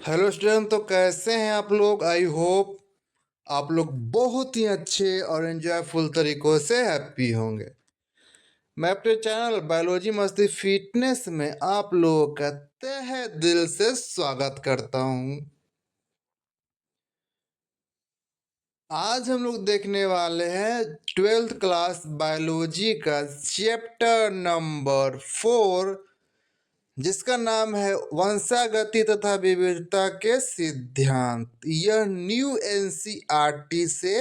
Hello student, तो कैसे हैं आप लोग। आई होप आप लोग बहुत ही अच्छे और एंजॉयफुल तरीकों से हैप्पी होंगे। मैं अपने चैनल बायोलॉजी मस्ती फिटनेस में आप लोगों का तहे दिल से स्वागत करता हूं। आज हम लोग देखने वाले हैं 12th क्लास बायोलॉजी का चैप्टर नंबर 4, जिसका नाम है वंशागति तथा विविधता के सिद्धांत। यह न्यू एनसीईआरटी से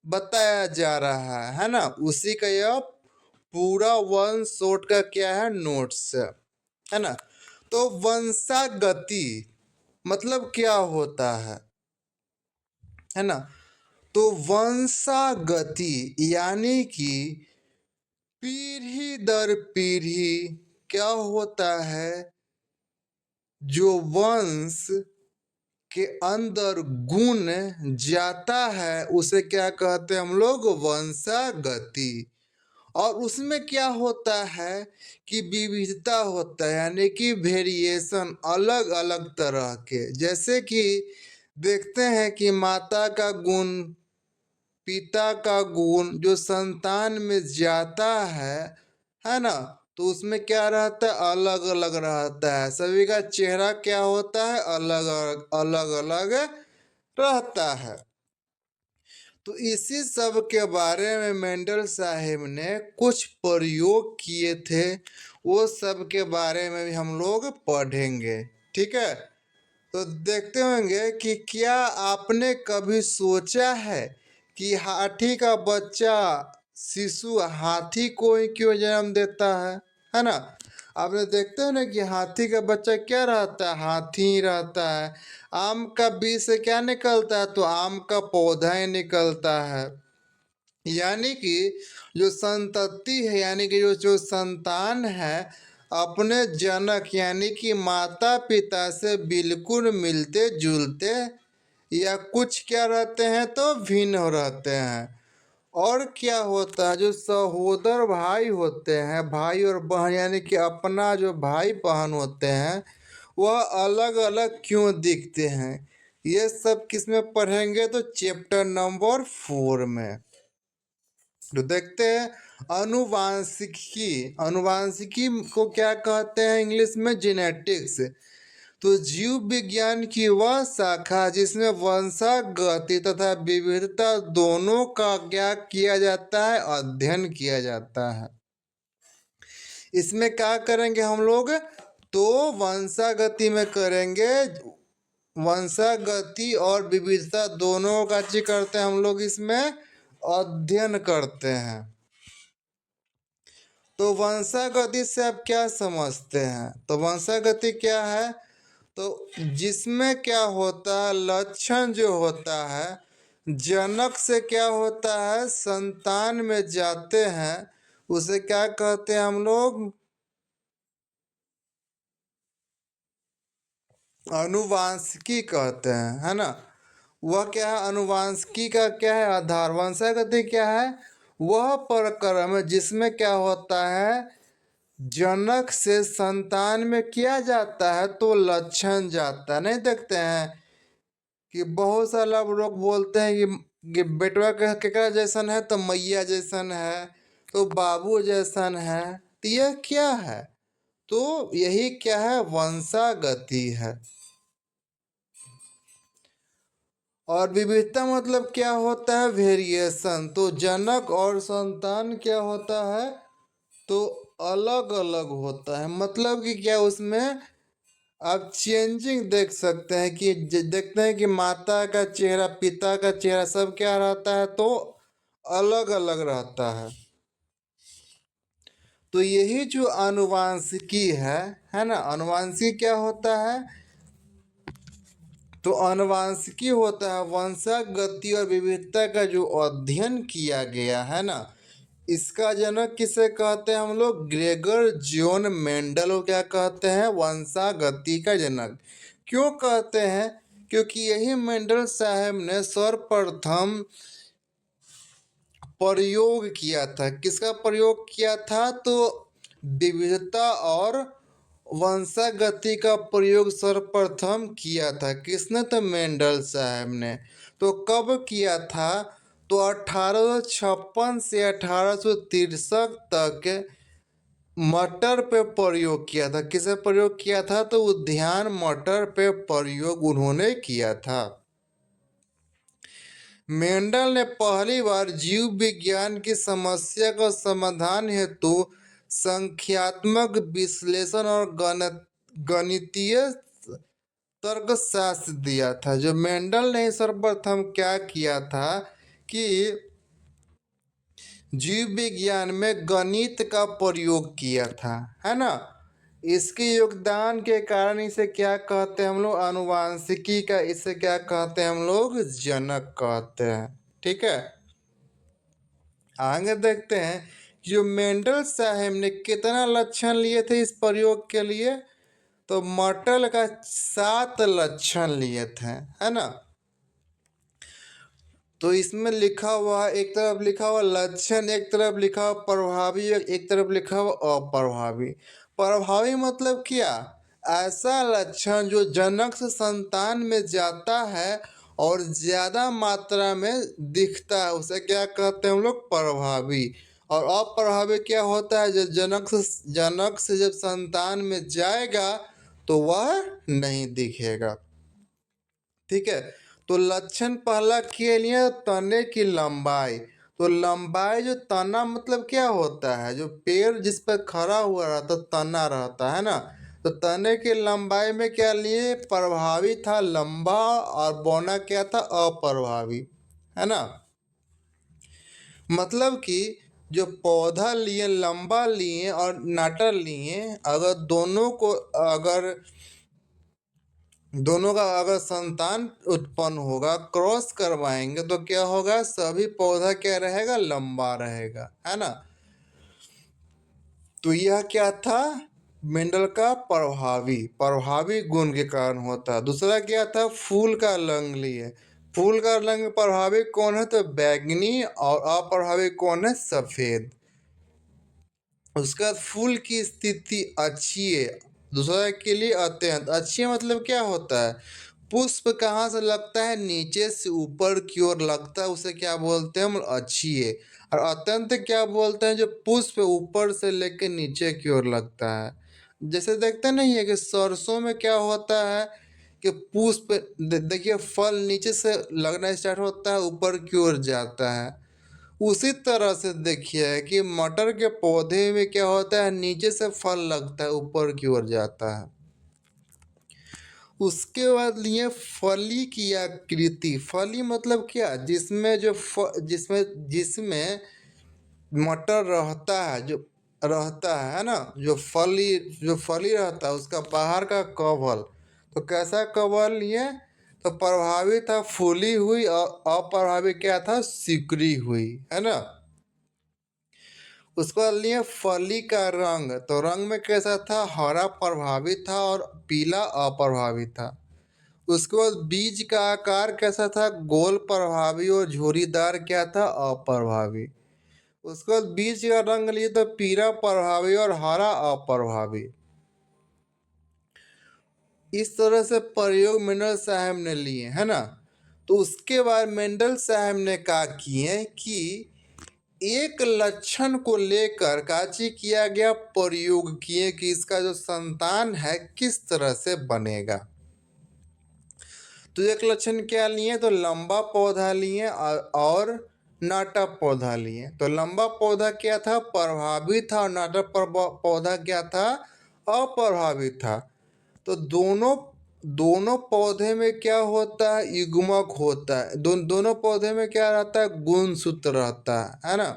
बताया जा रहा है ना। उसी का यह पूरा वन शॉट का क्या है, नोट्स है ना। तो वंशागति मतलब क्या होता है ना। तो वंशागति यानी कि पीढ़ी दर पीढ़ी क्या होता है, जो वंश के अंदर गुण जाता है उसे क्या कहते हैं हम लोग, वंशागति। और उसमें क्या होता है कि विविधता होता है, यानी कि वेरिएशन अलग अलग तरह के। जैसे कि देखते हैं कि माता का गुण, पिता का गुण जो संतान में जाता है ना, तो उसमें क्या रहता है, अलग अलग रहता है। सभी का चेहरा क्या होता है, अलग अलग अलग रहता है। तो इसी सब के बारे में मेंडल साहब ने कुछ प्रयोग किए थे, वो सब के बारे में भी हम लोग पढ़ेंगे। ठीक है, तो देखते होंगे कि क्या आपने कभी सोचा है कि हाथी का बच्चा शिशु हाथी को ही क्यों जन्म देता है ना। आपने देखते हो ना कि हाथी का बच्चा क्या रहता है, हाथी ही रहता है। आम का बीज से क्या निकलता है, तो आम का पौधा ही निकलता है। यानी कि जो संतति है, यानी कि जो संतान है, अपने जनक यानी कि माता पिता से बिल्कुल मिलते जुलते या कुछ क्या रहते हैं, तो भिन्न रहते हैं। और क्या होता है, जो सहोदर भाई होते हैं, भाई और बहन यानी कि अपना जो भाई बहन होते हैं, वह अलग अलग क्यों दिखते हैं, ये सब किस में पढ़ेंगे, तो चैप्टर नंबर 4 में। तो देखते हैं अनुवांशिकी। अनुवांशिकी को क्या कहते हैं इंग्लिश में, जेनेटिक्स। तो जीव विज्ञान की वह शाखा जिसमें वंशागति तथा विविधता दोनों का क्या किया जाता है, अध्ययन किया जाता है। इसमें क्या करेंगे हम लोग, तो वंशागति में करेंगे, वंशागति और विविधता दोनों का चीज करते हैं हम लोग, इसमें अध्ययन करते हैं। तो वंशागति से आप क्या समझते हैं, तो वंशागति क्या है, तो जिसमें क्या होता है, लक्षण जो होता है जनक से क्या होता है, संतान में जाते हैं, उसे क्या कहते हैं हम लोग, अनुवांशिकी कहते हैं, है ना। वह क्या है, अनुवांशिकी का क्या है, आधार। वंशागति क्या है, वह प्रक्रम है जिसमें क्या होता है, जनक से संतान में किया जाता है, तो लक्षण जाता है। नहीं देखते हैं कि बहुत सारा लोग बोलते हैं कि बेटवा केकरा जैसन है, तो मैया जैसन है, तो बाबू जैसन है। तो यह क्या है, तो यही क्या है, वंशागति है। और विविधता मतलब क्या होता है, वेरिएशन। तो जनक और संतान क्या होता है, तो अलग अलग होता है। मतलब कि क्या, उसमें आप चेंजिंग देख सकते हैं कि देखते हैं कि माता का चेहरा, पिता का चेहरा सब क्या रहता है, तो अलग अलग रहता है। तो यही जो आनुवांशिकी है ना। आनुवांशिकी क्या होता है, तो आनुवांशिकी होता है वंशागति और विविधता का जो अध्ययन किया गया है ना। इसका जनक किसे कहते हैं हम लोग, ग्रेगर जॉन मेंडल को क्या कहते हैं, वंशागति का जनक। क्यों कहते हैं, क्योंकि यही मेंडल साहब ने सर्वप्रथम प्रयोग किया था। किसका प्रयोग किया था, तो विविधता और वंशागति का प्रयोग सर्वप्रथम किया था किसने? तो मेंडल साहब ने। तो कब किया था? तो 1856 से 1863 तक मटर पे प्रयोग किया था। किसे प्रयोग किया था? तो उद्यान मटर पे प्रयोग उन्होंने किया था। मेंडल ने पहली बार जीव विज्ञान की समस्या का समाधान हेतु संख्यात्मक विश्लेषण और गणितीय तर्कशास्त्र दिया था। जो मेंडल ने सर्वप्रथम क्या किया था कि जीव विज्ञान में गणित का प्रयोग किया था, है ना। इसके योगदान के कारण इसे क्या कहते हैं हम लोग? आनुवांशिकी का इसे क्या कहते हैं हम लोग? जनक कहते हैं। ठीक है, आगे देखते हैं जो मेंडल साहब ने कितना लक्षण लिए थे इस प्रयोग के लिए? तो मटर का 7 लक्षण लिए थे, है ना। तो इसमें लिखा हुआ है, एक तरफ लिखा हुआ लक्षण, एक तरफ लिखा हुआ प्रभावी, एक तरफ लिखा हुआ अप्रभावी। प्रभावी मतलब क्या? ऐसा लक्षण जो जनक से संतान में जाता है और ज्यादा मात्रा में दिखता है, उसे क्या कहते हैं हम लोग? प्रभावी। और अप्रभावी क्या होता है? जो जनक से जब संतान में जाएगा तो वह नहीं दिखेगा। ठीक है, तो लक्षण पहला के लिए तने की लंबाई। तो लंबाई, जो तना मतलब क्या होता है? जो पेड़ जिस पर खड़ा हुआ रहता तना रहता है ना। तो तने की लंबाई में क्या लिए? प्रभावी था लंबा, और बौना क्या था? अप्रभावी, है ना। मतलब कि जो पौधा लिए लंबा लिए और नाटर लिए, अगर दोनों का अगर संतान उत्पन्न होगा, क्रॉस करवाएंगे तो क्या होगा? सभी पौधा क्या रहेगा? लंबा रहेगा, है ना। तो यह क्या था? मेंडल का प्रभावी गुण के कारण होता है। दूसरा क्या था? फूल का रंग लिए। फूल का रंग प्रभावी कौन है? तो बैंगनी, और अप्रभावी कौन है? सफेद। उसका फूल की स्थिति अच्छी है। दूसरा के लिए अत्यंत अच्छी मतलब क्या होता है? पुष्प कहाँ से लगता है? नीचे से ऊपर की ओर लगता है, उसे क्या बोलते हैं हम? अच्छी है। और अत्यंत क्या बोलते हैं? जो पुष्प ऊपर से लेकर नीचे की ओर लगता है। जैसे देखते नहीं है कि सरसों में क्या होता है कि पुष्प देखिए फल नीचे से लगना स्टार्ट होता है, ऊपर की ओर जाता है। उसी तरह से देखिए कि मटर के पौधे में क्या होता है? नीचे से फल लगता है, ऊपर की ओर जाता है। उसके बाद लिए फली की आकृति। फली मतलब क्या? जिसमें मटर रहता है, जो रहता है ना, जो फली रहता है उसका बाहर का कवल। तो कैसा कवल लिए? तो प्रभावी था फूली हुई, और अप्रभावी क्या था? सिकुड़ी हुई, है ना। उसके बाद लिए फली का रंग। तो रंग में कैसा था? हरा प्रभावी था और पीला अप्रभावी था। उसके बाद बीज का आकार कैसा था? गोल प्रभावी, और झुर्रीदार क्या था? अप्रभावी। उसके बाद बीज का रंग लिए तो पीला प्रभावी और हरा अप्रभावी। इस तरह से प्रयोग मेंडल साहब ने लिए, है ना। तो उसके बाद मेंडल साहब ने कहा किए कि एक लक्षण को लेकर काची किया गया, प्रयोग किए कि इसका जो संतान है किस तरह से बनेगा। तो एक लक्षण क्या लिए? तो लंबा पौधा लिए और नाटा पौधा लिए। तो लंबा पौधा क्या था? प्रभावी था, और नाटा पौधा क्या था? अप्रभावी था। तो दोनों पौधे में क्या होता है? युग्मक होता है। दोनों पौधे में क्या रहता है? गुणसूत्र रहता है ना।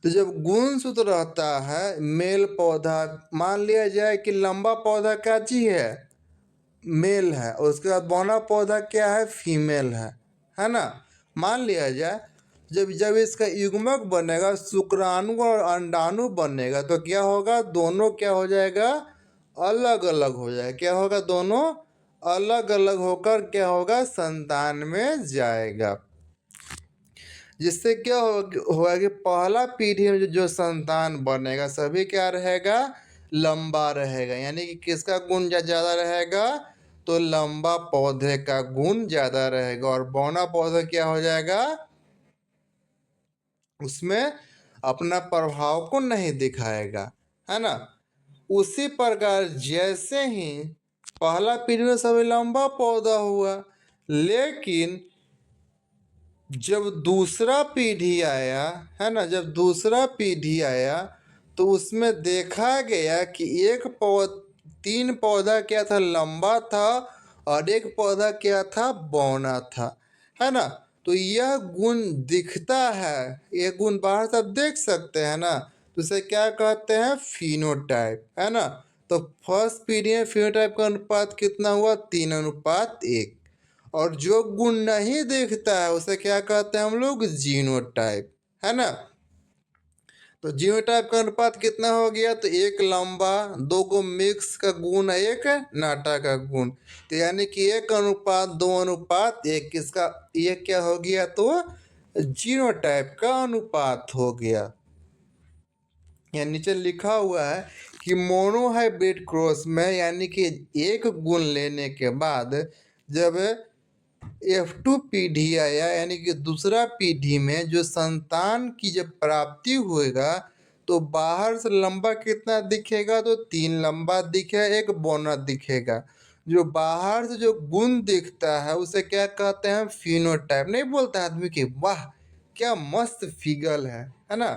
तो जब गुणसूत्र रहता है, मेल पौधा, मान लिया जाए कि लंबा पौधा क्या चीज है? मेल है, और उसके बाद बौना पौधा क्या है? फीमेल है ना। मान लिया जाए जब जब इसका युग्मक बनेगा, शुक्राणु और अंडाणु बनेगा, तो क्या होगा? दोनों क्या हो जाएगा? अलग अलग हो जाएगा। क्या होगा? दोनों अलग अलग होकर क्या होगा? संतान में जाएगा। जिससे क्या होगा कि पहला पीढ़ी में जो संतान बनेगा, सभी क्या रहेगा? लंबा रहेगा, यानी कि किसका गुण ज़्यादा रहेगा, तो लंबा पौधे का गुण ज़्यादा रहेगा। और बौना पौधा क्या हो जाएगा, उसमें अपना प्रभाव को नहीं दिखाएगा, है ना। उसी प्रकार जैसे ही पहला पीढ़ी में सभी लंबा पौधा हुआ, लेकिन जब दूसरा पीढ़ी आया, है ना, जब दूसरा पीढ़ी आया तो उसमें देखा गया कि तीन पौधा क्या था, लंबा था, और एक पौधा क्या था, बौना था, है ना। तो यह गुण दिखता है, यह गुण बाहर से आप देख सकते हैं ना, तो इसे क्या कहते हैं, फिनोटाइप, है ना। तो फर्स्ट पीढ़ी में फिनोटाइप का अनुपात कितना हुआ, 3:1। और जो गुण नहीं दिखता है उसे क्या कहते हैं हम लोग, जीनोटाइप, है ना। तो जीनोटाइप का अनुपात कितना हो गया, तो एक लंबा, दो को मिक्स का गुण, एक नाटा का गुण, तो यानी कि 1:2:1, किसका, ये क्या हो गया, तो जीनोटाइप का अनुपात हो गया। यहाँ नीचे लिखा हुआ है कि मोनोहाइब्रिड क्रॉस में, यानी कि एक गुण लेने के बाद जब F2 पीढ़ी आया, यानी कि दूसरा पीढ़ी में जो संतान की जब प्राप्ति होएगा तो बाहर से लंबा कितना दिखेगा, तो 3 लंबा दिखेगा, एक बौना दिखेगा। जो बाहर से जो गुण दिखता है उसे क्या कहते हैं, फिनोटाइप। नहीं बोलता आदमी कि वाह क्या मस्त फिगर है ना।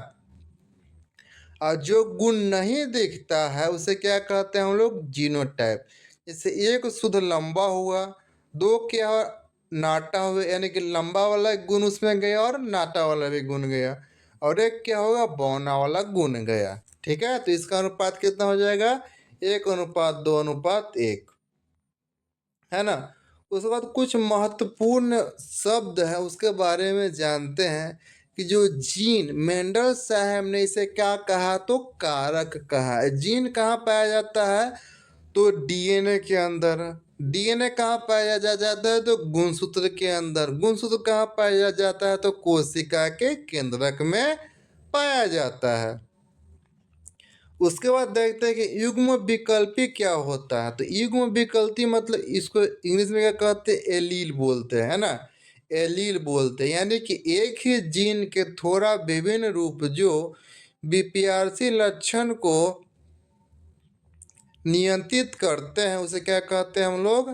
और जो गुण नहीं दिखता है उसे क्या कहते हैं हम लोग, जीनोटाइप। जैसे एक शुद्ध लंबा हुआ, दो क्या नाटा हुआ, यानी कि लंबा वाला गुण उसमें गया और नाटा वाला भी गुण गया, और एक क्या होगा, बौना वाला गुण गया। ठीक है, तो इसका अनुपात कितना हो जाएगा, 1:2:1, है ना। उसके बाद कुछ महत्वपूर्ण शब्द है उसके बारे में जानते हैं कि जो जीन, मेंडल साहब ने इसे क्या कहा, तो कारक कहा है। जीन कहाँ पाया जाता है, तो डीएनए के अंदर। डीएनए कहाँ पाया जाता है, तो गुणसूत्र के अंदर। गुणसूत्र कहाँ पाया जाता है, तो कोशिका के केंद्रक में पाया जाता है। उसके बाद देखते हैं कि युग्म विकल्पी क्या होता है। तो युग्म विकल्पी मतलब इसको इंग्लिश में क्या कहते हैं, एलील बोलते हैं, है ना। एलील बोलते हैं, यानी कि एक ही जीन के थोड़ा विभिन्न रूप जो विपरीत लक्षण को नियंत्रित करते हैं उसे क्या कहते हैं हम लोग,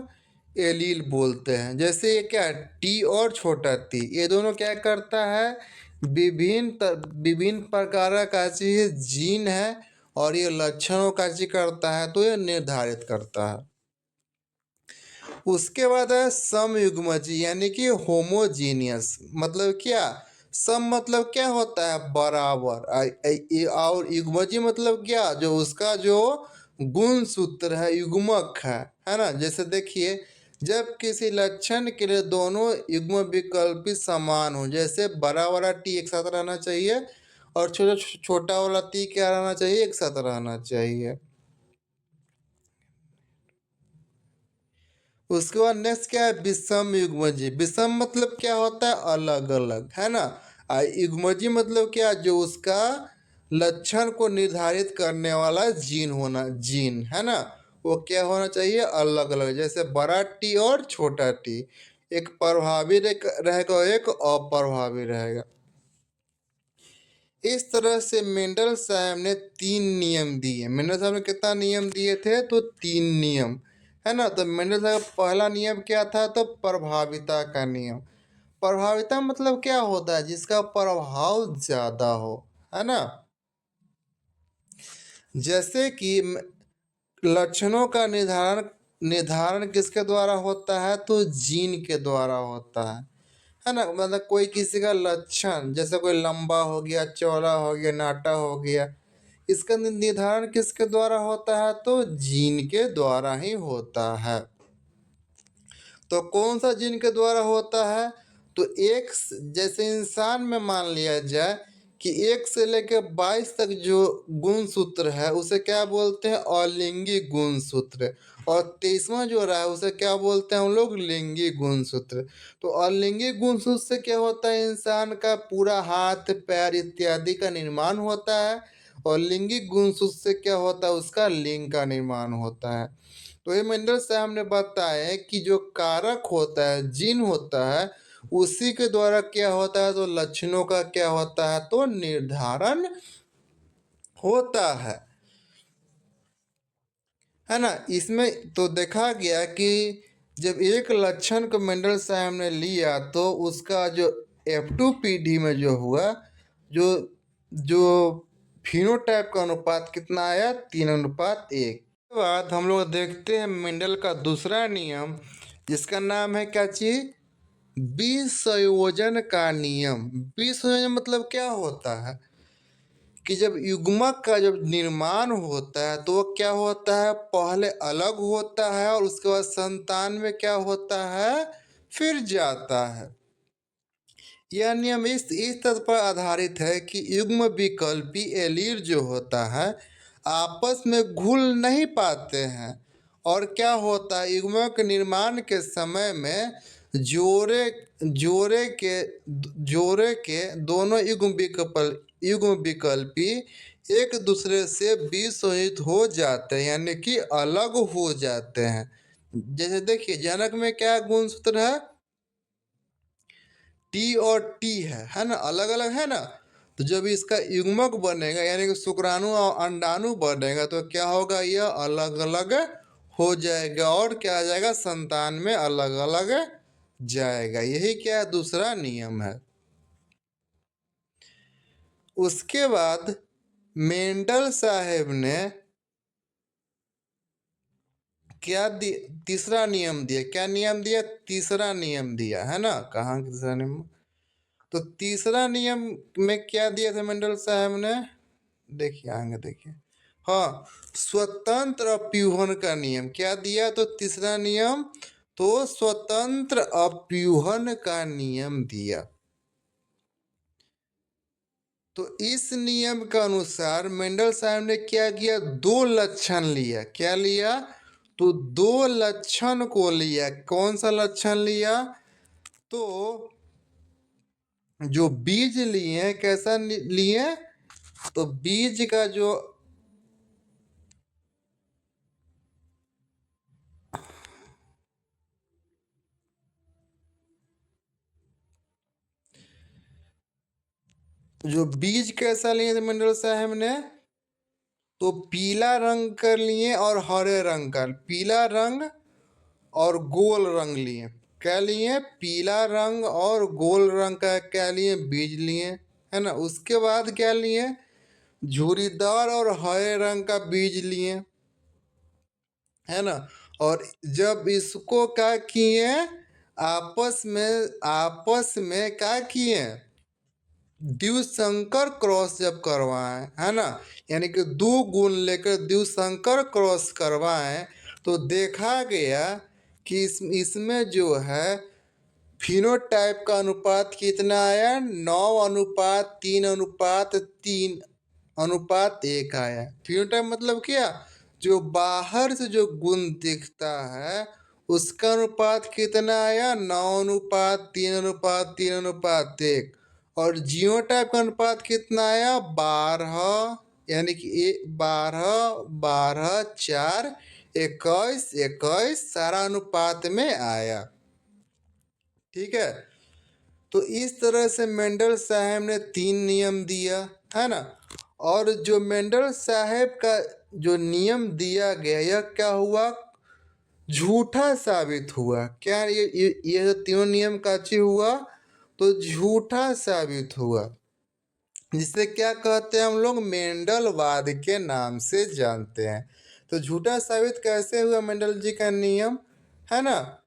एलील बोलते हैं। जैसे ये क्या, टी और छोटा टी, ये दोनों क्या करता है, विभिन्न प्रकार का चीज जीन है, और ये लक्षणों का चीज करता है, तो ये निर्धारित करता है। उसके बाद है समयुग्मजी, यानी कि होमोजीनियस। मतलब क्या, सम मतलब क्या होता है, बराबर, और युग्मजी मतलब क्या, जो उसका जो गुण सूत्र है, युग्मक है ना। जैसे देखिए, जब किसी लक्षण के लिए दोनों युग्म विकल्पी समान हो, जैसे बड़ा वाला टी एक साथ रहना चाहिए और छोटा वाला टी क्या रहना चाहिए, एक साथ रहना चाहिए। उसके बाद नेक्स्ट क्या है, विषम युग्मजी। विषम मतलब क्या होता है, अलग अलग, है ना। युग्मजी मतलब क्या, जो उसका लक्षण को निर्धारित करने वाला जीन होना, जीन, है ना, वो क्या होना चाहिए, अलग अलग। जैसे बड़ा टी और छोटा टी, एक प्रभावी रहेगा और एक अप्रभावी रहेगा। इस तरह से मेंडल साहब ने 3 नियम दिए। मेंडल साहब ने कितना नियम दिए थे, तो 3 नियम, है ना। तो मेंडल साहब का पहला नियम क्या था, तो प्रभाविता का नियम। प्रभाविता मतलब क्या होता है, जिसका प्रभाव ज्यादा हो, है ना। जैसे कि लक्षणों का निर्धारण निर्धारण किसके द्वारा होता है, तो जीन के द्वारा होता है ना। मतलब कोई किसी का लक्षण, जैसे कोई लंबा हो गया, चौड़ा हो गया, नाटा हो गया, इसका निर्धारण किसके द्वारा होता है, तो जीन के द्वारा ही होता है। तो कौन सा जीन के द्वारा होता है, तो एक, जैसे इंसान में मान लिया जाए कि 1 से लेकर 22 तक जो गुण सूत्र है उसे क्या बोलते हैं, अलिंगी गुण सूत्र। और 23वां जो रहा है उसे क्या बोलते हैं हम लोग, लिंगी गुण सूत्र। तो अलिंगी गुण सूत्र से क्या होता है, इंसान का पूरा हाथ पैर इत्यादि का निर्माण होता है, और लिंगिक गुणसूत्र से क्या होता है, उसका लिंग का निर्माण होता है। तो ये मेंडल साहब ने बताया कि जो कारक होता है, जीन होता है, उसी के द्वारा क्या होता है, तो लक्षणों का क्या होता है, तो निर्धारण होता है ना। इसमें तो देखा गया कि जब एक लक्षण को मेंडल साहब ने लिया तो उसका जो F2PD में जो हुआ, जो जो फिनोटाइप का अनुपात कितना आया, 3:1। उसके बाद हम लोग देखते हैं मेंडल का दूसरा नियम, जिसका नाम है क्या चीज, विसंयोजन का नियम। विसंयोजन मतलब क्या होता है कि जब युग्मक का जब निर्माण होता है तो वो क्या होता है, पहले अलग होता है और उसके बाद संतान में क्या होता है, फिर जाता है। यह नियम इस तथ्य पर आधारित है कि युग्म विकल्पी एलील जो होता है आपस में घुल नहीं पाते हैं, और क्या होता है, युग्म के निर्माण के समय में जोड़े जोड़े के दोनों युग्म विकल्पी एक दूसरे से विसंयोजित हो जाते हैं, यानी कि अलग हो जाते हैं। जैसे देखिए जनक में क्या गुणसूत्र है, टी और टी है ना, अलग अलग है ना। तो जब इसका युग्मक बनेगा यानी कि शुक्राणु और अंडाणु बनेगा तो क्या होगा, यह अलग अलग हो जाएगा और क्या आ जाएगा, संतान में अलग अलग जाएगा। यही क्या है, दूसरा नियम है। उसके बाद मेंडल साहब ने क्या तीसरा नियम दिया, क्या नियम दिया, तीसरा नियम दिया है ना। कहाँ तीसरा नियम, तो तीसरा नियम में क्या दिया था मेंडल साहब ने, देखिए आगे देखिए, हाँ, स्वतंत्र अप्यूहन का नियम क्या दिया, तो तीसरा नियम, तो स्वतंत्र अप्यूहन का नियम दिया। तो इस नियम के अनुसार मेंडल साहब ने क्या किया, दो लक्षण लिया, क्या लिया, तो दो लक्षण को लिया। कौन सा लक्षण लिया, तो जो बीज लिए, कैसा लिए, तो बीज का जो बीज कैसा लिए थे मंडल साहब ने, तो पीला रंग कर लिए और हरे रंग का, पीला रंग और गोल रंग लिए। क्या लिए, पीला रंग और गोल रंग का क्या लिए, बीज लिए, है ना। उसके बाद क्या लिए, झुर्रीदार और हरे रंग का बीज लिए, है ना। और जब इसको क्या किए, आपस में क्या किए, द्विसंकर क्रॉस जब करवाएं, है ना, यानी कि दो गुण लेकर द्विसंकर क्रॉस करवाएं, तो देखा गया कि इसमें जो है फिनोटाइप का अनुपात कितना आया, 9:3:3:1 आया। फिनोटाइप मतलब क्या, जो बाहर से जो गुण दिखता है उसका अनुपात कितना आया, 9:3:3:1। और जीनोटाइप का अनुपात कितना आया, 12, यानी कि 12 12 4 21 21 सारा अनुपात में आया। ठीक है, तो इस तरह से मेंडल साहब ने 3 नियम दिया, है ना। और जो मेंडल साहब का जो नियम दिया गया, यह क्या हुआ, झूठा साबित हुआ। क्या ये जो तीनों नियम का चीज हुआ, तो झूठा साबित हुआ, जिसे क्या कहते हैं हम लोग, मेंडलवाद के नाम से जानते हैं। तो झूठा साबित कैसे हुआ मेंडल जी का नियम, है ना।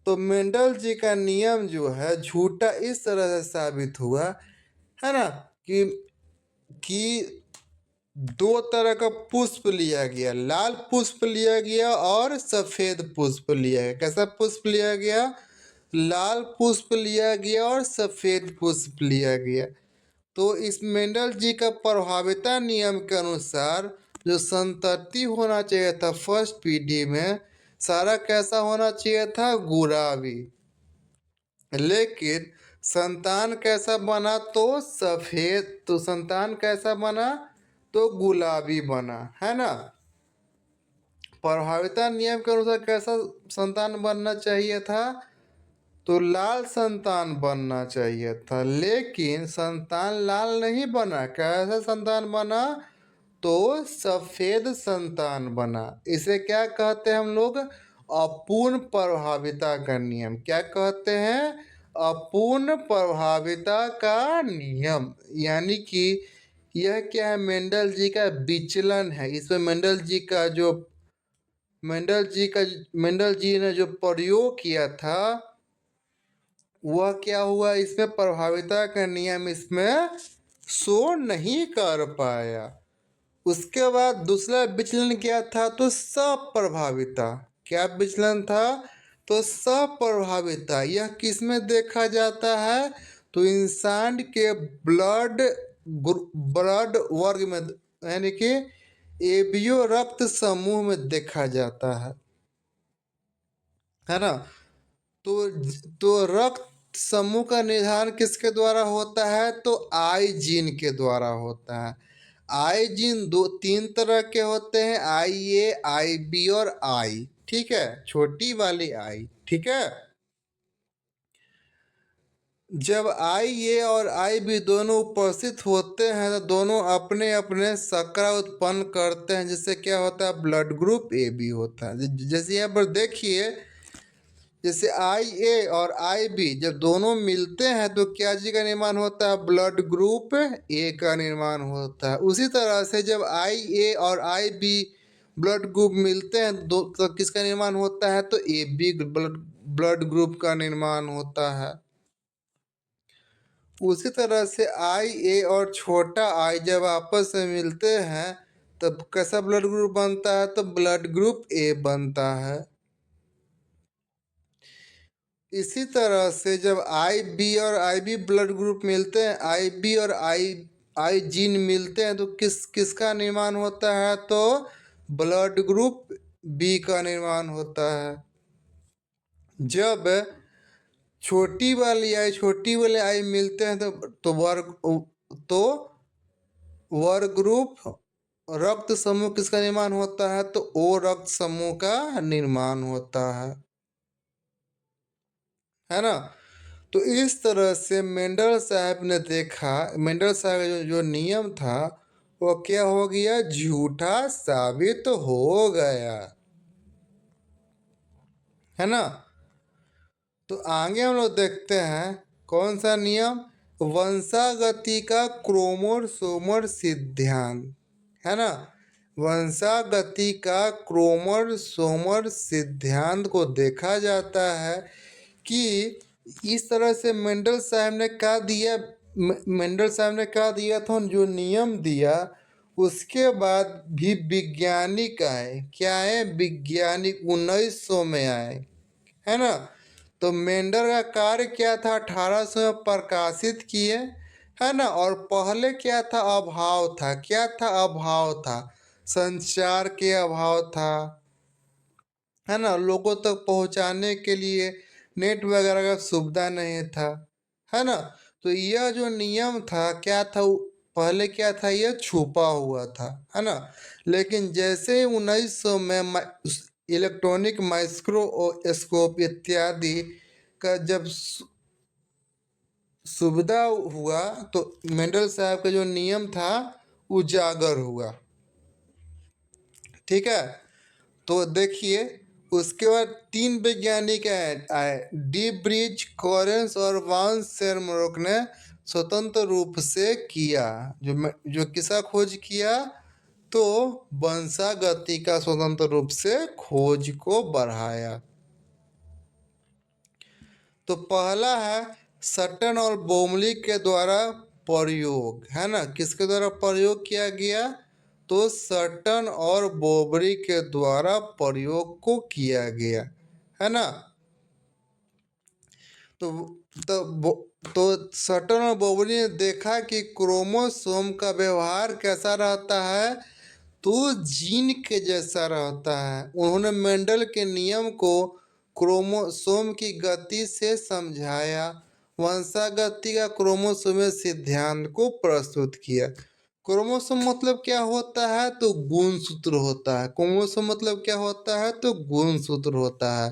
तो मेंडल जी का नियम जो है झूठा इस तरह से साबित हुआ, है ना, कि दो तरह का पुष्प लिया गया, लाल पुष्प लिया गया और सफेद पुष्प लिया गया। कैसा पुष्प लिया गया, लाल पुष्प लिया गया और सफेद पुष्प लिया गया। तो इस मेंडल जी का प्रभाविता नियम के अनुसार जो संतति होना चाहिए था फर्स्ट पीढ़ी में, सारा कैसा होना चाहिए था, गुलाबी। लेकिन संतान कैसा बना, तो सफेद। तो संतान कैसा बना, तो गुलाबी बना, है ना। प्रभाविता नियम के अनुसार कैसा संतान बनना चाहिए था, तो लाल संतान बनना चाहिए था, लेकिन संतान लाल नहीं बना। कैसा संतान बना, तो सफेद संतान बना। इसे क्या कहते हैं हम लोग, अपूर्ण प्रभाविता का नियम। क्या कहते हैं, अपूर्ण प्रभाविता का नियम। यानी कि यह क्या है, मेंडल जी का विचलन है। इसमें मेंडल जी ने जो प्रयोग किया था वह क्या हुआ, इसमें प्रभाविता का नियम इसमें शो नहीं कर पाया। उसके बाद दूसरा विचलन क्या था, तो सप्रभाविता। क्या विचलन था, तो सप्रभाविता। यह किस में देखा जाता है, तो इंसान के ब्लड वर्ग में, यानी कि एबीओ रक्त समूह में देखा जाता है ना। तो रक्त समूह का निर्धारण किसके द्वारा होता है, तो आई जीन के द्वारा होता है। आई जीन तीन तरह के होते हैं, आई ए, आई बी और आई, ठीक है, छोटी वाली आई, ठीक है। जब आई ए और आई बी दोनों उपस्थित होते हैं तो दोनों अपने अपने शर्करा उत्पन्न करते हैं, जिससे क्या होता है, ब्लड ग्रुप ए बी होता है। जैसे यहाँ पर देखिए, जैसे आई ए और आई बी जब दोनों मिलते हैं तो क्या चीज का निर्माण होता है, ब्लड ग्रुप ए का निर्माण होता है। उसी तरह से जब आई ए और आई बी ब्लड ग्रुप मिलते हैं दो, तो किसका निर्माण होता है, तो ए बी ब्लड ग्रुप का निर्माण होता है। उसी तरह से आई ए और छोटा आई जब आपस में मिलते हैं तब कैसा ब्लड ग्रुप बनता है, तो ब्लड ग्रुप ए बनता है। इसी तरह से जब आई बी और आई बी ब्लड ग्रुप मिलते हैं, आई बी और आई जीन मिलते हैं तो किसका निर्माण होता है, तो ब्लड ग्रुप बी का निर्माण होता है। जब छोटी वाली आई मिलते हैं तो वर्ग ग्रुप रक्त समूह किसका निर्माण होता है, तो ओ रक्त समूह का निर्माण होता है ना। तो इस तरह से मेंडल साहब ने देखा, मेंडल साहब का जो नियम था वो क्या हो गया, झूठा साबित हो गया, है ना। तो आगे हम लोग देखते हैं कौन सा नियम, वंशागति का क्रोमोसोमल सिद्धांत, है ना। वंशागति का क्रोमोसोमल सिद्धांत को देखा जाता है कि इस तरह से मेंडल साहब ने क्या दिया था, जो नियम दिया उसके बाद भी वैज्ञानिक आए, क्या है, वैज्ञानिक 1900 में आए, है ना। तो मेंडल का कार्य क्या था, 1800 में प्रकाशित किए, है ना। और पहले क्या था, अभाव था, क्या था, अभाव था, संचार के अभाव था, है ना। लोगों तक पहुंचाने के लिए नेट वगैरह का सुविधा नहीं था, है ना। तो यह जो नियम था क्या था, पहले क्या था, यह छुपा हुआ था, है ना। लेकिन जैसे ही 1900 में इलेक्ट्रॉनिक माइक्रोस्कोप इत्यादि का जब सुविधा हुआ तो मेंडल साहब का जो नियम था उजागर हुआ, ठीक है। तो देखिए उसके बाद 3 वैज्ञानिक आए, डी ब्रिज, कॉरेंस और वान सेरमरोक ने स्वतंत्र रूप से किया, जो किसका खोज किया, तो वंशागति का स्वतंत्र रूप से खोज को बढ़ाया। तो पहला है सटन और बोमली के द्वारा प्रयोग, है ना। किसके द्वारा प्रयोग किया गया, तो सटन और बोबरी के द्वारा प्रयोग को किया गया, है ना। तो तो सटन और बोबरी ने देखा कि क्रोमोसोम का व्यवहार कैसा रहता है, तो जीन के जैसा रहता है। उन्होंने मेंडल के नियम को क्रोमोसोम की गति से समझाया, वंशागति का क्रोमोसोम सिद्धांत को प्रस्तुत किया। क्रोमोसोम मतलब क्या होता है? तो गुणसूत्र होता है। क्रोमोसोम मतलब क्या होता है? तो गुणसूत्र होता है।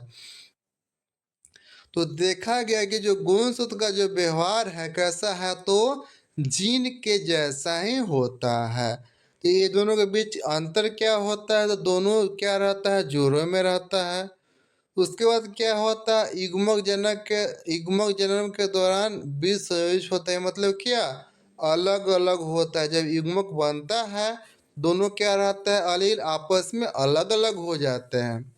तो देखा गया कि जो गुणसूत्र का जो व्यवहार है कैसा है? तो जीन के जैसा ही होता है। तो ये दोनों के बीच अंतर क्या होता है? तो दोनों क्या रहता है? जोड़ों में रहता है। उसके बाद क्या होता है? युग्मक जन्म के दौरान बीज संयोजित होते हैं। मतलब क्या? अलग अलग होता है। जब युग्मक बनता है दोनों क्या रहता है? अलील आपस में अलग अलग हो जाते हैं।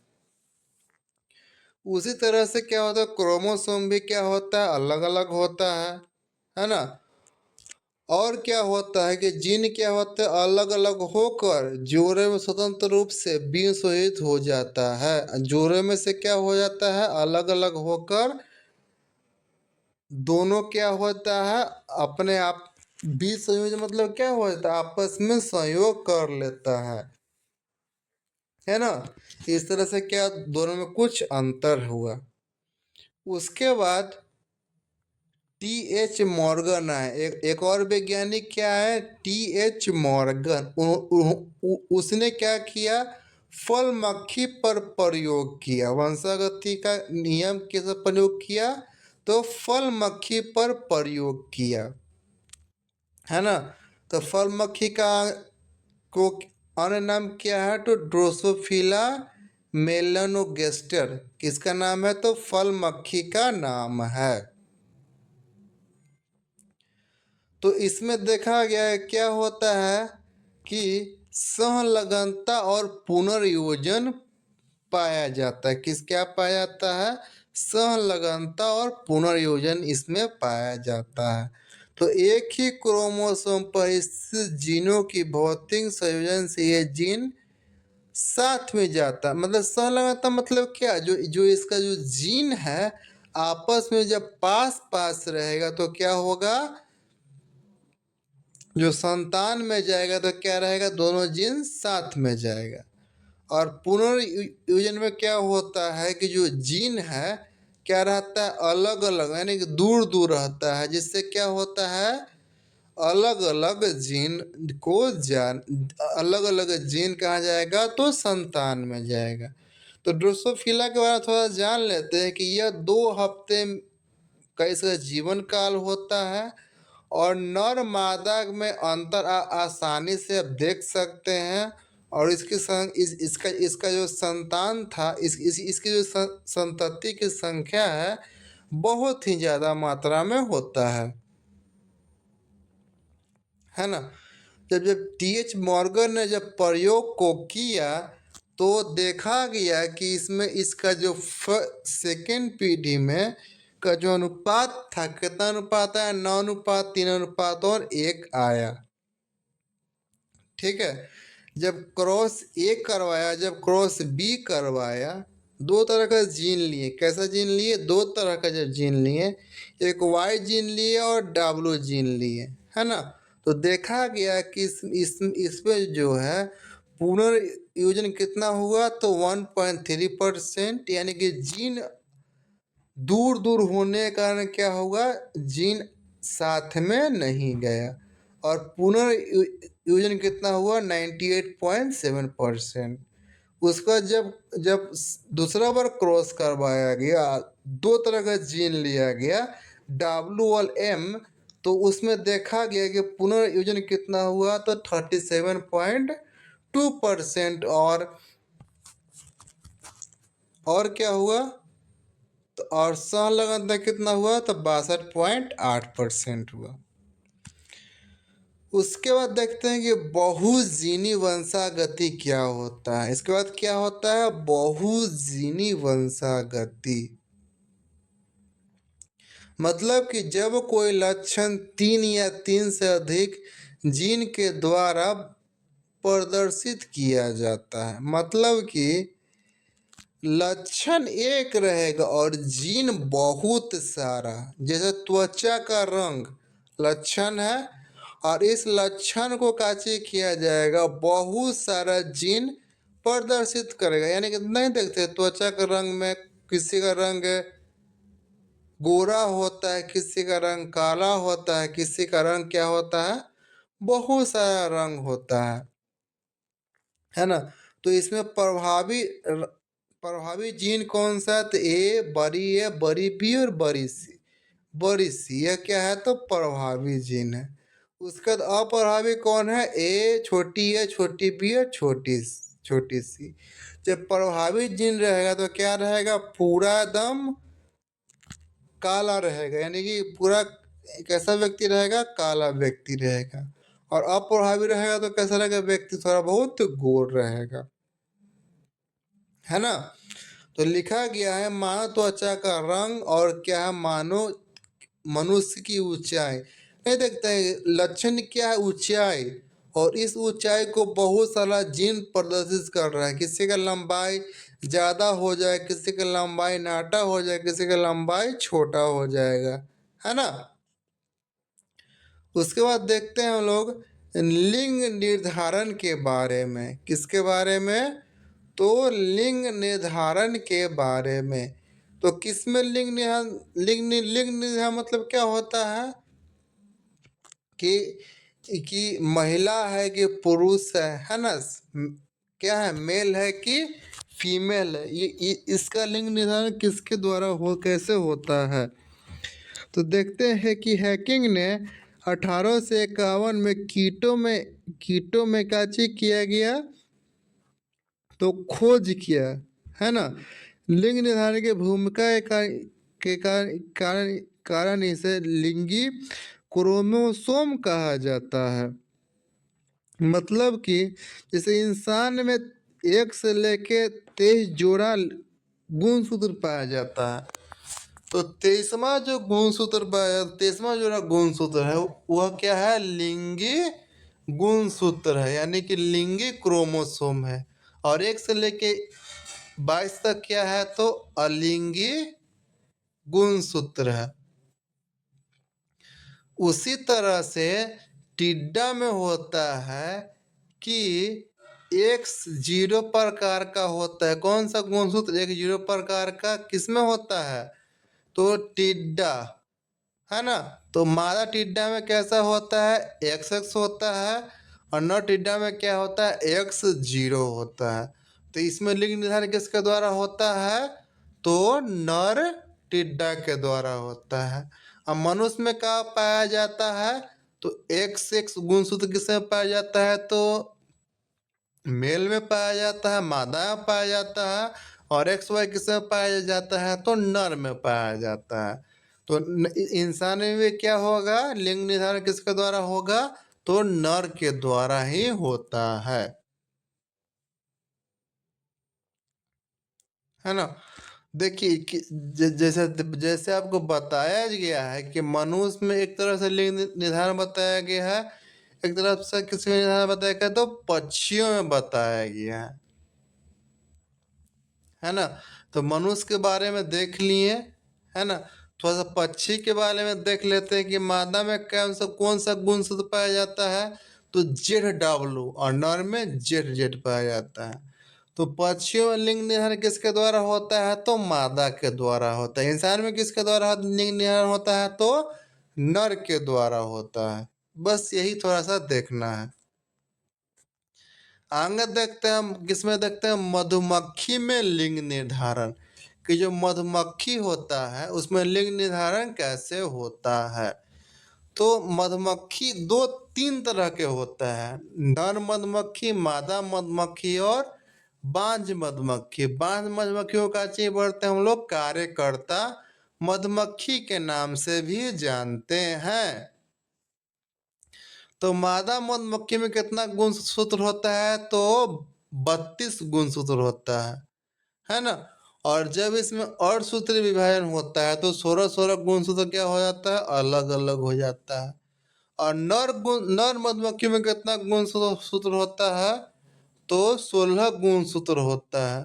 उसी तरह से क्या होता है? क्रोमोसोम भी क्या होता है? अलग अलग होता है ना। और क्या होता है कि जीन क्या होता है? अलग अलग होकर जोड़े में स्वतंत्र रूप से विसंयोजित हो जाता है। जोड़े में से क्या हो जाता है? अलग अलग होकर दोनों क्या होता है? अपने आप विसंयोजन मतलब क्या होता है? आपस में संयोग कर लेता है ना। इस तरह से क्या दोनों में कुछ अंतर हुआ। उसके बाद टी एच मॉर्गन है। एक और वैज्ञानिक क्या है? T H Morgan. उसने क्या किया? फल मक्खी पर प्रयोग किया। वंशागति का नियम कैसे प्रयोग किया? तो फल मक्खी पर प्रयोग किया, है ना। तो फल मक्खी का को अन्य नाम क्या है? तो ड्रोसोफिला मेलानोगेस्टर। किसका नाम है? तो फल मक्खी का नाम है। तो इसमें देखा गया है क्या होता है कि सहलगनता और पुनर्योजन पाया जाता है। किस क्या पाया जाता है? सहलगनता और पुनर्योजन इसमें पाया जाता है। तो एक ही क्रोमोसोम पर स्थित जीनों की भौतिक संयोजन से ये जीन साथ में जाता है। मतलब सहलगनता मतलब क्या? जो इसका जो जीन है आपस में जब पास पास रहेगा तो क्या होगा? जो संतान में जाएगा तो क्या रहेगा? दोनों जीन साथ में जाएगा। और पुनर्योजन में क्या होता है कि जो जीन है क्या रहता है? अलग अलग यानी कि दूर दूर रहता है। जिससे क्या होता है? अलग अलग जीन को जान अलग अलग जीन कहाँ जाएगा? तो संतान में जाएगा। तो ड्रोसोफिला के बारे में थोड़ा जान लेते हैं कि यह 2 हफ्ते का इसका जीवन काल होता है। और नर मादा में अंतर आसानी से आप देख सकते हैं। और इसके संग इसका इसका जो संतान था इसकी जो संतति की संख्या है बहुत ही ज़्यादा मात्रा में होता है ना। जब जब टी एच मॉर्गन ने जब प्रयोग को किया तो देखा गया कि इसमें इसका जो सेकेंड पीढ़ी में का जो अनुपात था कितना अनुपात आया? 9:3:1 आया। ठीक है। जब क्रॉस ए करवाया जब क्रॉस बी करवाया दो तरह का जीन लिए। कैसा जीन लिए? दो तरह का जब जीन लिए, एक वाई जीन लिए और डब्ल्यू जीन लिए, है ना। तो देखा गया कि इसमें जो है पुनर्योजन कितना हुआ? तो 1.3%। यानी कि जीन दूर दूर होने के कारण क्या होगा? जीन साथ में नहीं गया। और पुनर्योजन कितना हुआ? 98.7%। उसका जब जब दूसरा बार क्रॉस करवाया गया दो तरह का जीन लिया गया डब्ल्यू और एम। तो उसमें देखा गया कि पुनर्योजन कितना हुआ? तो 37.2%। और क्या हुआ? तो और संलग्नता कितना हुआ? तो 62.8% हुआ। उसके बाद देखते हैं कि बहुजीनी वंशागति क्या होता है। इसके बाद क्या होता है? बहुजीनी वंशागति मतलब कि जब कोई लक्षण 3 या 3 से अधिक जीन के द्वारा प्रदर्शित किया जाता है। मतलब कि लक्षण एक रहेगा और जीन बहुत सारा। जैसे त्वचा का रंग लक्षण है और इस लक्षण को काचे किया जाएगा बहुत सारा जीन प्रदर्शित करेगा। यानी कि नहीं देखते त्वचा के रंग में किसी का रंग गोरा होता है, किसी का रंग काला होता है, किसी का रंग क्या होता है? बहुत सारा रंग होता है ना। तो इसमें प्रभावी जीन कौन सा है? तो ए, बड़ी बी और बड़ी सी। बड़ी सी यह क्या है? तो प्रभावी जीन है। उसका अप्रभावी कौन है? ए, छोटी बी और छोटी सी। जब प्रभावी जीन रहेगा तो क्या रहेगा? पूरा दम काला रहेगा, यानी कि पूरा कैसा व्यक्ति रहेगा? काला व्यक्ति रहेगा। और अप्रभावी रहेगा तो कैसा रहेगा? व्यक्ति थोड़ा बहुत गोर रहेगा, है ना। तो लिखा गया है मानव त्वचा का रंग और क्या है? मानो मनुष्य की ऊंचाई। नहीं देखते हैं लक्षण क्या है? ऊंचाई। और इस ऊंचाई को बहुत सारा जीन प्रदर्शित कर रहा है। किसी का लंबाई ज्यादा हो जाए, किसी का लंबाई नाटा हो जाए, किसी का लंबाई छोटा हो जाएगा, है ना। उसके बाद देखते हैं हम लोग लिंग निर्धारण के बारे में। किसके बारे में? तो लिंग निर्धारण के बारे में। तो किसमें लिंग निर्धारण मतलब क्या होता है? कि महिला है कि पुरुष है ना। क्या है? मेल है कि फीमेल है? इसका लिंग निर्धारण किसके द्वारा कैसे होता है? तो देखते हैं कि हैकिंग ने 1851 में कीटों में क्या चीज किया गया? तो खोज किया, है ना। लिंग निर्धारण की भूमिका के कारण कारण इसे लिंगी क्रोमोसोम कहा जाता है। मतलब कि जैसे इंसान में एक से लेके 23 जोड़ा गुणसूत्र पाया जाता है। तो 23वां जो गुणसूत्र पाया, 23वां जो गुणसूत्र है वह क्या है? लिंगी गुणसूत्र है, यानी कि लिंगी क्रोमोसोम है। और एक से लेके 22 तक क्या है? तो अलिंगी गुणसूत्र है। उसी तरह से टिड्डा में होता है कि एक जीरो प्रकार का होता है। कौन सा गुणसूत्र? एक जीरो प्रकार का किसमें होता है? तो टिड्डा, है ना। तो मादा टिड्डा में कैसा होता है? XX होता है। और नर टिड्डा में क्या होता है? X0 होता है। तो इसमें लिंग निर्धारण किसके द्वारा होता है? तो नर टिड्डा के द्वारा होता है। अब मनुष्य में क्या पाया जाता है? तो XX गुणसूत्र किसमें पाया जाता है? तो मेल में पाया जाता है, मादा में पाया जाता है। और XY किसमें पाया जाता है? तो नर में पाया जाता है। तो इंसान में भी क्या होगा? लिंग निर्धारण किसके द्वारा होगा? तो नर के द्वारा ही होता है ना। देखिए कि जैसे जैसे आपको बताया गया है कि मनुष्य में एक तरह से लिंग निर्धारण बताया गया है, एक तरफ से किसी में निर्धारण बताया गया तो पक्षियों में बताया गया है ना। तो मनुष्य के बारे में देख लिए, है ना। थोड़ा सा पक्षी के बारे में देख लेते हैं कि मादा में कौन सा गुणसूत्र पाया जाता है? तो ZW। और नर में Z पाया जाता है। तो पक्षियों में लिंग निर्धारण किसके द्वारा होता है? तो मादा के द्वारा होता है। इंसान में किसके द्वारा लिंग निर्धारण होता है? तो नर के द्वारा होता है। बस यही थोड़ा सा देखना है। आगे देखते हैं हम किसमें देखते हैं? मधुमक्खी में लिंग निर्धारण। कि जो मधुमक्खी होता है उसमें लिंग निर्धारण कैसे होता है? तो मधुमक्खी दो तीन तरह के होता है। नर मधुमक्खी, मादा मधुमक्खी और बांझ मधुमक्खी। बांझ मधुमक्खियों का चीज बढ़ते हम लोग कार्यकर्ता मधुमक्खी के नाम से भी जानते हैं। तो मादा मधुमक्खी में कितना गुणसूत्र होता है? तो 32 गुणसूत्र होता है ना। और जब इसमें अर्धसूत्री विभाजन होता है तो 16 गुणसूत्र क्या हो जाता है? अलग अलग हो जाता है। और नर मधुमक्खी में कितना गुणसूत्र होता है? तो 16 गुणसूत्र होता है।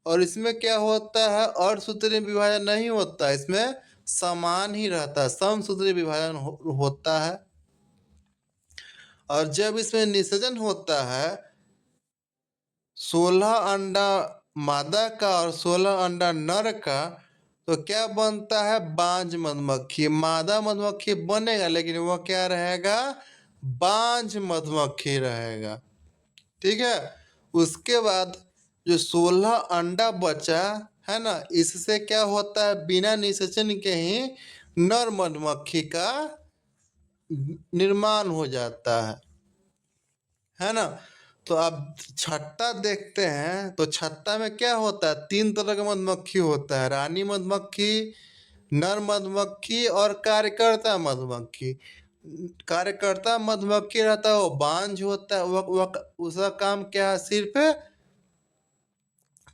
और इसमें क्या होता है? अर्धसूत्री विभाजन नहीं होता, इसमें समान ही रहता है, समसूत्री विभाजन होता है। और जब इसमें निषेचन होता है, 16 अंडा मादा का और 16 अंडा नर का, तो क्या बनता है? बांझ मधुमक्खी। मादा मधुमक्खी बनेगा लेकिन वह क्या रहेगा? बांझ मधुमक्खी रहेगा। ठीक है। उसके बाद जो 16 अंडा बचा है ना, इससे क्या होता है, बिना निषेचन के ही नर मधुमक्खी का निर्माण हो जाता है ना। तो अब छत्ता देखते हैं, तो छत्ता में क्या होता है, 3 तरह का मधुमक्खी होता है, रानी मधुमक्खी, नर मधुमक्खी और कार्यकर्ता मधुमक्खी। कार्यकर्ता मधुमक्खी रहता है वो बांझ होता है, उसका काम क्या है, सिर्फ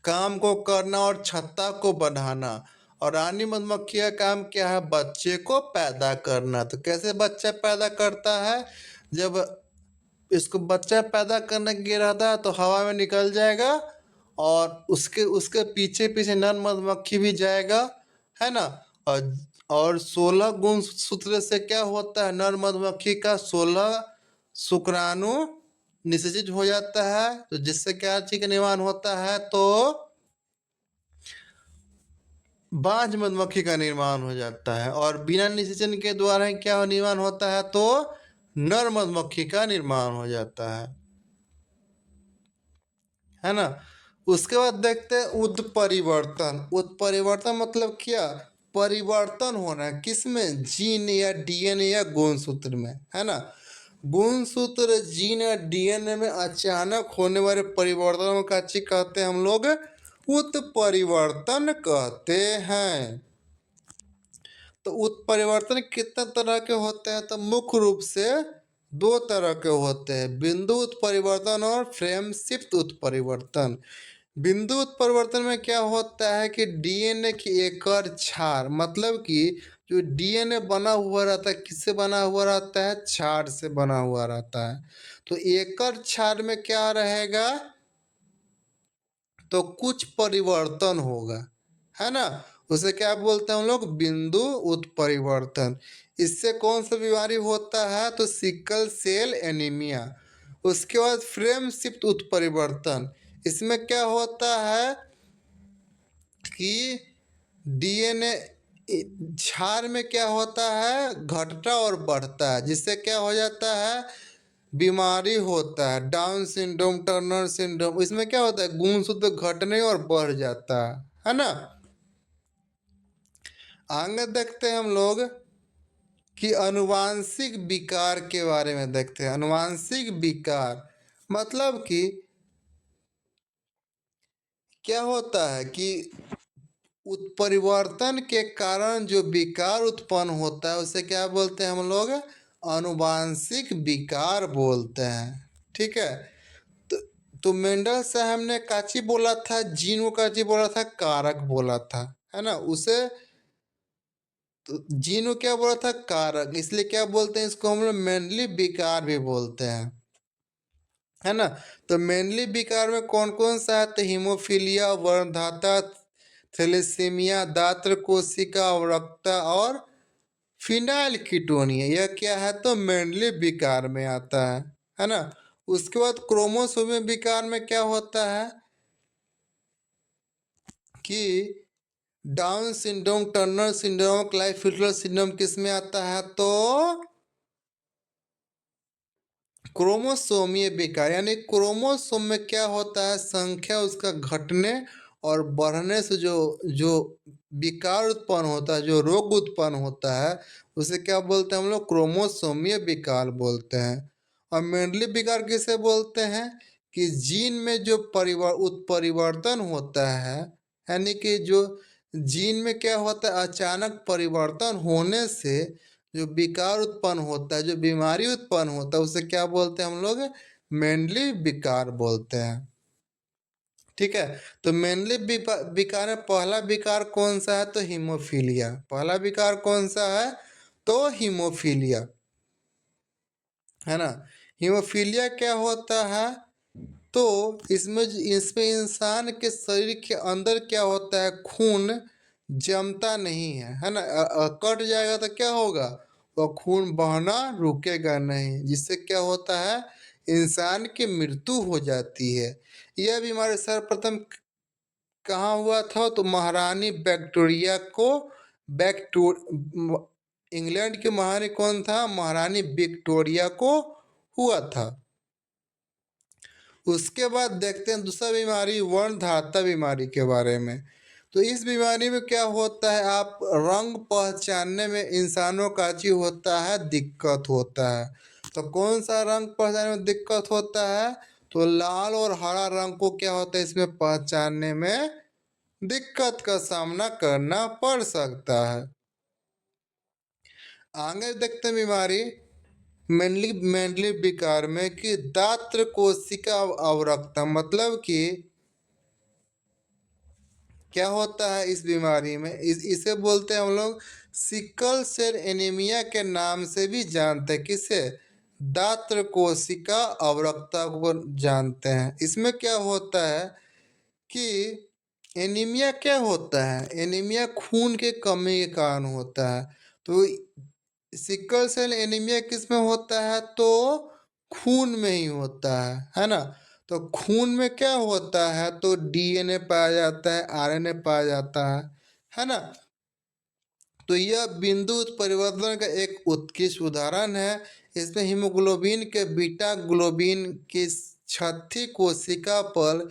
काम को करना और छत्ता को बढ़ाना। और रानी मधुमक्खी का काम क्या है, बच्चे को पैदा करना। तो कैसे बच्चा पैदा करता है, जब इसको बच्चा पैदा करने के लिए रहता है तो हवा में निकल जाएगा और उसके उसके पीछे पीछे नर मधुमक्खी भी जाएगा, है ना। और 16 गुणसूत्र से क्या होता है, नर मधुमक्खी का 16 शुक्राणु निषेचित हो जाता है, तो जिससे क्या चीज का निर्माण होता है, तो बांझ मधुमक्खी का निर्माण हो जाता है। और बिना निषेचन के द्वारा क्या निर्माण होता है, तो नर मधुमक्खी का निर्माण हो जाता है ना। उसके बाद देखते हैं उत्परिवर्तन। उत्परिवर्तन मतलब क्या, परिवर्तन होना है, किसमें, जीन या डीएनए या गुणसूत्र में, है ना। गुणसूत्र, जीन या डीएनए में अचानक होने वाले परिवर्तनों का चीज कहते हैं हम लोग उत्परिवर्तन कहते हैं। तो उत्परिवर्तन कितने तरह के होते हैं, तो मुख्य रूप से 2 तरह के होते हैं, बिंदु उत्परिवर्तन और फ्रेम शिफ्ट उत्परिवर्तन। बिंदु उत्परिवर्तन में क्या होता है कि डीएनए की एकल क्षार, मतलब कि जो डीएनए बना हुआ रहता है, किससे बना हुआ रहता है, क्षार से बना हुआ रहता है। तो एकल क्षार में क्या रहेगा, तो कुछ परिवर्तन होगा, है ना। उसे क्या बोलते हैं हम लोग, बिंदु उत्परिवर्तन। इससे कौन सा बीमारी होता है, तो सिकल सेल एनीमिया। उसके बाद फ्रेम शिफ्ट उत्परिवर्तन, इसमें क्या होता है कि डीएनए क्षार में क्या होता है, घटता और बढ़ता है, जिससे क्या हो जाता है, बीमारी होता है, डाउन सिंड्रोम, टर्नर सिंड्रोम। इसमें क्या होता है, गुणसूत्र घटने और बढ़ जाता है ना। आगे देखते हैं हम लोग कि अनुवांशिक विकार के बारे में देखते हैं। अनुवांशिक विकार मतलब कि क्या होता है कि उत्परिवर्तन के कारण जो विकार उत्पन्न होता है उसे क्या बोलते हैं हम लोग, अनुवांशिक विकार बोलते हैं। ठीक है। तो, तो मेंडल साहब ने काची बोला था, जीन को काची बोला था, कारक बोला था, है ना। उसे तो जीन को क्या बोला था, कारक, इसलिए क्या बोलते हैं इसको हम लोग मेनली विकार भी बोलते हैं, है ना। तो मेनली विकार में कौन कौन सा है, तो हीमोफीलिया, वर्णधाता, थैलेसीमिया, दात्र कोशिका अवरक्ता और फिनाइल कीटोनिया, यह क्या है, तो मेनली विकार में आता है ना। उसके बाद क्रोमोसोम विकार में क्या होता है कि down syndrome, Turner syndrome, Klinefelter syndrome किस में आता है, तो क्रोमोसोमीय विकार। यानी क्रोमोसोम में क्या होता है, संख्या उसका घटने और बढ़ने से जो जो विकार उत्पन्न होता है, जो रोग उत्पन्न होता है, उसे क्या बोलते हैं हम लोग, क्रोमोसोमीय विकार बोलते हैं। और मेनली विकार किसे बोलते हैं, कि जीन में जो उत्परिवर्तन होता है, यानी कि जो जीन में क्या होता है, अचानक परिवर्तन होने से जो विकार उत्पन्न होता है, जो बीमारी उत्पन्न होता है, उसे क्या बोलते हैं हम लोग, मेनली विकार बोलते हैं। ठीक है। तो मेनली विकार में पहला विकार कौन सा है, तो हीमोफीलिया। पहला विकार कौन सा है, तो हीमोफीलिया, है ना। हीमोफीलिया क्या होता है, तो इसमें इसमें इंसान के शरीर के अंदर क्या होता है, खून जमता नहीं है ना। कट जाएगा तो क्या होगा, वह खून बहना रुकेगा नहीं, जिससे क्या होता है, इंसान की मृत्यु हो जाती है। यह बीमारी सर्वप्रथम कहाँ हुआ था, तो महारानी विक्टोरिया को, इंग्लैंड की महारानी कौन था, महारानी विक्टोरिया को हुआ था। उसके बाद देखते हैं दूसरा बीमारी वर्णधाता बीमारी के बारे में। तो इस बीमारी में क्या होता है, आप रंग पहचानने में इंसानों का जी होता है दिक्कत होता है। तो कौन सा रंग पहचानने में दिक्कत होता है, तो लाल और हरा रंग को क्या होता है इसमें पहचानने में दिक्कत का सामना करना पड़ सकता है। आगे देखते हैं बीमारी मेंडली विकार में कि दात्र कोशिका अवरक्ता, मतलब कि क्या होता है इस बीमारी में, इसे बोलते हैं हम लोग सिकल सेल एनीमिया के नाम से भी जानते हैं। किसे, दात्र कोशिका अवरक्ता को जानते हैं। इसमें क्या होता है कि एनीमिया क्या होता है, एनीमिया खून के कमी के कारण होता है। तो सिकल सेल एनीमिया किस में होता है, तो खून में ही होता है ना। तो खून में क्या होता है, तो डीएनए पाया जाता है, आरएनए पाया जाता है ना। तो यह बिंदु परिवर्तन का एक उत्कृष्ट उदाहरण है। इसमें हीमोग्लोबिन के बीटा ग्लोबिन की छठी कोशिका पर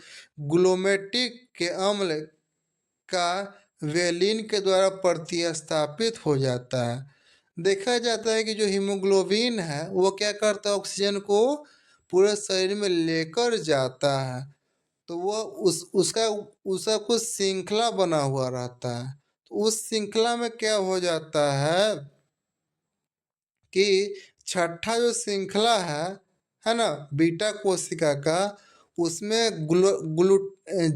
ग्लूमेटिक के अम्ल का वेलिन के द्वारा प्रतिस्थापित हो जाता है। देखा जाता है कि जो हीमोग्लोबिन है वो क्या करता है, ऑक्सीजन को पूरे शरीर में लेकर जाता है। तो वह उसका उसका कुछ श्रृंखला बना हुआ रहता है। तो उस श्रृंखला में क्या हो जाता है कि छठा जो श्रृंखला है ना बीटा कोशिका का, उसमें glue glue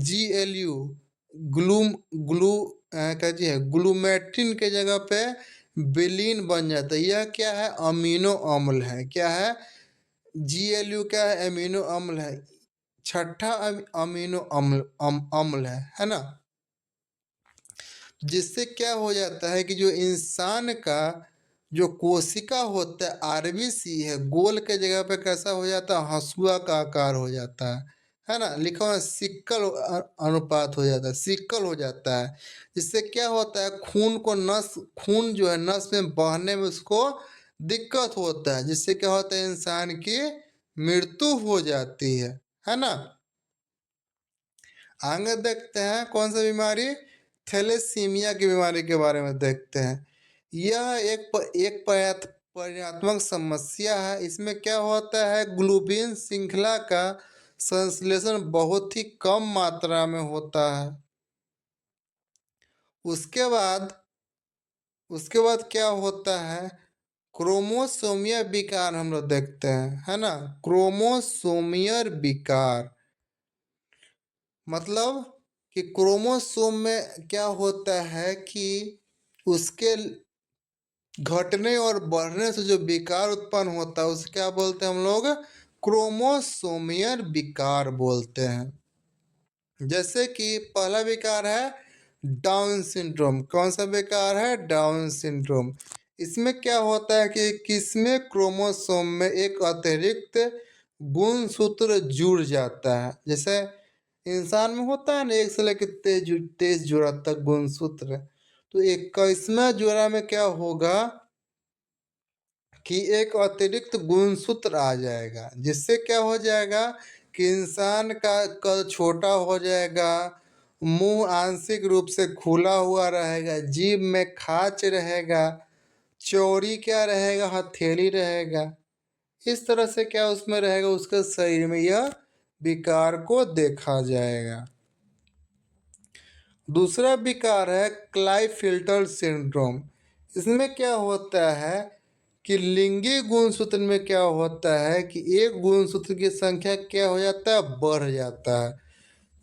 GLU gloom glue क्या जी है ग्लूमेटिन के जगह पे बेलिन बन जाता है। यह क्या है, अमीनो अम्ल है। क्या है, GLU क्या है, अमीनो अम्ल है। छठा अमीनो अम्ल है ना। जिससे क्या हो जाता है कि जो इंसान का जो कोशिका होता है आरबीसी है, गोल के जगह पे कैसा हो जाता है, हंसुआ का आकार हो जाता है ना। लिखा हुआ सिक्कल अनुपात हो जाता है, सिक्कल हो जाता है। जिससे क्या होता है, खून जो है नस में बहने में उसको दिक्कत होता है, जिससे क्या होता है इंसान की मृत्यु हो जाती है ना। आगे देखते हैं कौन सा बीमारी, थैलेसीमिया की बीमारी के बारे में देखते हैं। यह एक परिणात्मक समस्या है। इसमें क्या होता है, ग्लोबिन श्रृंखला का संश्लेषण बहुत ही कम मात्रा में होता है। उसके बाद क्या होता है, क्रोमोसोमियर विकार हम लोग देखते हैं, है ना। क्रोमोसोमियर विकार मतलब कि क्रोमोसोम में क्या होता है कि उसके घटने और बढ़ने से जो विकार उत्पन्न होता है उसे क्या बोलते हैं हम लोग, क्रोमोसोमियर विकार बोलते हैं। जैसे कि पहला विकार है डाउन सिंड्रोम। कौन सा विकार है, डाउन सिंड्रोम। इसमें क्या होता है कि किसमें क्रोमोसोम में एक अतिरिक्त गुणसूत्र जुड़ जाता है। जैसे इंसान में होता है ना, एक से लेकर 23 जोड़ा तक गुणसूत्र। तो 21वां जोड़ा में क्या होगा कि एक अतिरिक्त गुणसूत्र आ जाएगा, जिससे क्या हो जाएगा कि इंसान का कद छोटा हो जाएगा, मुंह आंशिक रूप से खुला हुआ रहेगा, जीभ में खांच रहेगा, चौड़ी क्या रहेगा, हथेली रहेगा। इस तरह से क्या उसमें रहेगा, उसके शरीर में यह विकार को देखा जाएगा। दूसरा विकार है क्लाइफिल्टर सिंड्रोम। इसमें क्या होता है कि लिंगी गुणसूत्र में क्या होता है कि एक गुणसूत्र की संख्या क्या हो जाता है, बढ़ जाता है।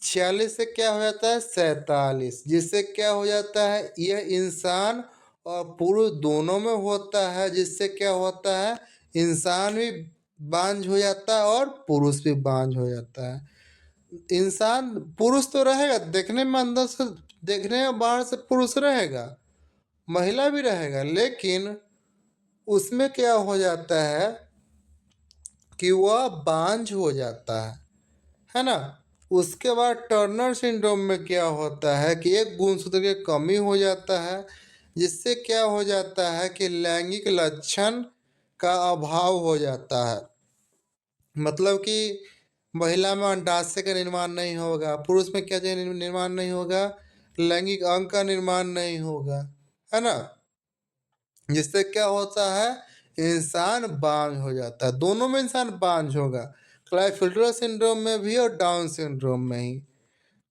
46 से क्या हो जाता है 47, जिससे क्या हो जाता है यह इंसान और पुरुष दोनों में होता है। जिससे क्या होता है, इंसान भी बांझ हो जाता है और पुरुष भी बांझ हो जाता है। इंसान पुरुष तो रहेगा, देखने में अंदर से, देखने में बाहर से पुरुष रहेगा, महिला भी रहेगा, लेकिन उसमें क्या हो जाता है कि वह बांझ हो जाता है ना। उसके बाद टर्नर सिंड्रोम में क्या होता है कि एक गुणसूत्र की कमी हो जाता है, जिससे क्या हो जाता है कि लैंगिक लक्षण का अभाव हो जाता है। मतलब कि महिला में अंडाशय का निर्माण नहीं होगा, पुरुष में क्या निर्माण नहीं होगा, लैंगिक अंग का निर्माण नहीं होगा, है ना। जिससे क्या होता है, इंसान बांझ हो जाता है। दोनों में इंसान बांझ होगा, क्लाइफिल्टर सिंड्रोम में भी और डाउन सिंड्रोम में ही।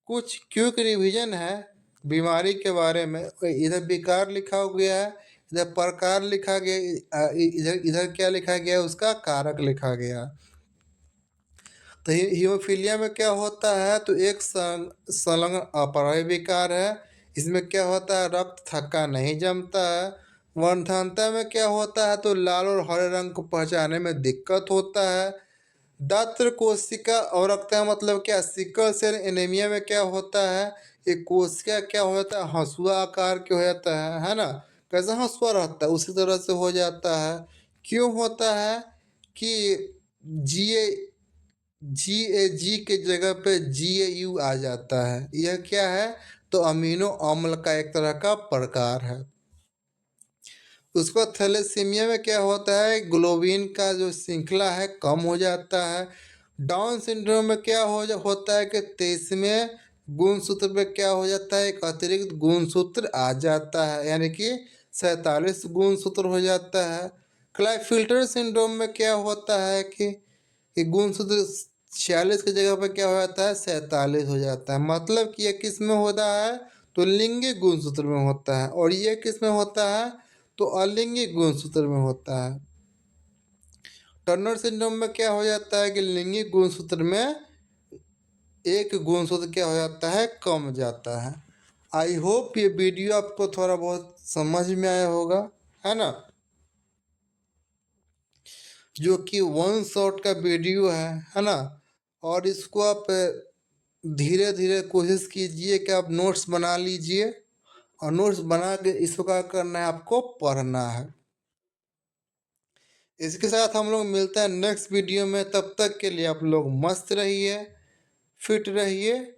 कुछ क्विक रिवीजन है बीमारी के बारे में। इधर विकार लिखा गया है, इधर प्रकार लिखा गया, इधर इधर क्या लिखा गया है, उसका कारक लिखा गया। तो हीमोफीलिया में क्या होता है, तो एक संलग्न अपराही विकार है। इसमें क्या होता है, रक्त थक्का नहीं जमता है। वर्धनता में क्या होता है, तो लाल और हरे रंग को पहचानने में दिक्कत होता है। दात्र कोशिका और रक्ता मतलब क्या, सिकल सेल एनीमिया में क्या होता है, ये कोशिका क्या हो जाता है, हंसुआ आकार के हो जाता है ना। कैसा हंसुआ रहता है उसी तरह से हो जाता है। क्यों होता है कि जी के जगह पे GAU आ जाता है। यह क्या है, तो अमीनो अम्ल का एक तरह का प्रकार है। उसको थैलेसीमिया में क्या होता है, ग्लोबिन का जो श्रृंखला है कम हो जाता है। डाउन सिंड्रोम में क्या होता है कि 23वें गुणसूत्र पे क्या हो जाता है, एक अतिरिक्त गुणसूत्र आ जाता है, यानी कि 47 गुणसूत्र हो जाता है। क्लाइफिल्टर सिंड्रोम में क्या होता है कि गुणसूत्र 46 की जगह पर क्या हो जाता है, 47 हो जाता है। मतलब कि ये किस में होता है, तो लिंगी गुणसूत्र में होता है, और ये किस में होता है, तो अलिंगी गुणसूत्र में होता है। टर्नर सिंड्रोम में क्या हो जाता है कि लिंगी गुणसूत्र में एक गुणसूत्र क्या हो जाता है, कम जाता है। आई होप ये वीडियो आपको थोड़ा बहुत समझ में आया होगा, है ना। जो कि वन शॉट का वीडियो है ना। और इसको आप धीरे धीरे कोशिश कीजिए कि आप नोट्स बना लीजिए, और नोट्स बना के इसको क्या करना है, आपको पढ़ना है। इसके साथ हम लोग मिलते हैं नेक्स्ट वीडियो में। तब तक के लिए आप लोग मस्त रहिए, फिट रहिए,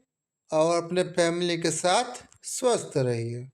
और अपने फैमिली के साथ स्वस्थ रहिए।